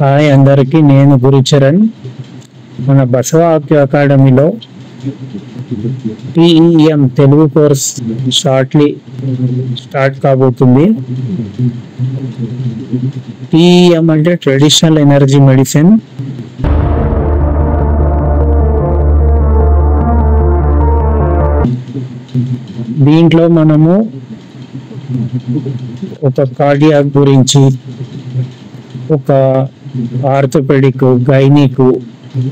Hi అందరికీ, నేను గురుచరణ్. మన బసవ అకాడమీలో టీఈఎం తెలుగు కోర్స్ స్టార్ట్ కాబోతుంది. టీఈఎం అంటే ట్రెడిషనల్ ఎనర్జీ మెడిసిన్. దీంట్లో మనము ఒక కార్డియాక్ గురించి, ఒక ఆర్థోపెడిక్, గైనిక్,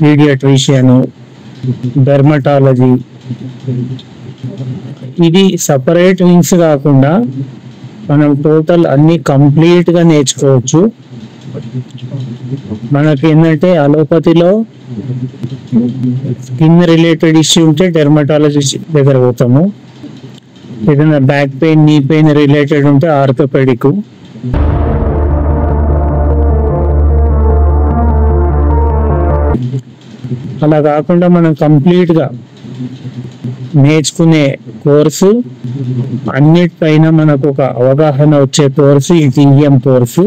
పీడియాట్రిషియన్, డెర్మటాలజీ, ఇది సపరేట్ వింగ్స్ కాకుండా మనం టోటల్ అన్ని కంప్లీట్గా నేర్చుకోవచ్చు. మనకి ఏంటంటే అలోపతిలో స్కిన్ రిలేటెడ్ ఇష్యూ ఉంటే డెర్మటాలజీ దగ్గర పోతాము. ఏదైనా back pain, knee pain related ఉంటే ఆర్థోపెడిక్. అలా కాకుండా మనం కంప్లీట్గా నేర్చుకునే కోర్సు, అన్నిటిపైన మనకు ఒక అవగాహన వచ్చే కోర్సు ఈ టీఈఎం కోర్సు.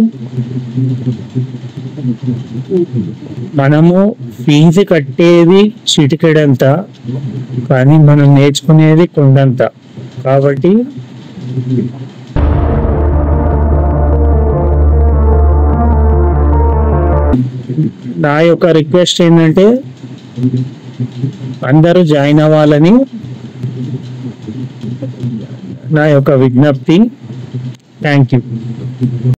మనము ఫీజు కట్టేది చిటికెడంత, కానీ మనం నేర్చుకునేది కొండంత. కాబట్టి నా యొక్క రిక్వెస్ట్ ఏంటంటే అందరూ జాయిన్ అవ్వాలని నా యొక్క విజ్ఞప్తి. Thank you.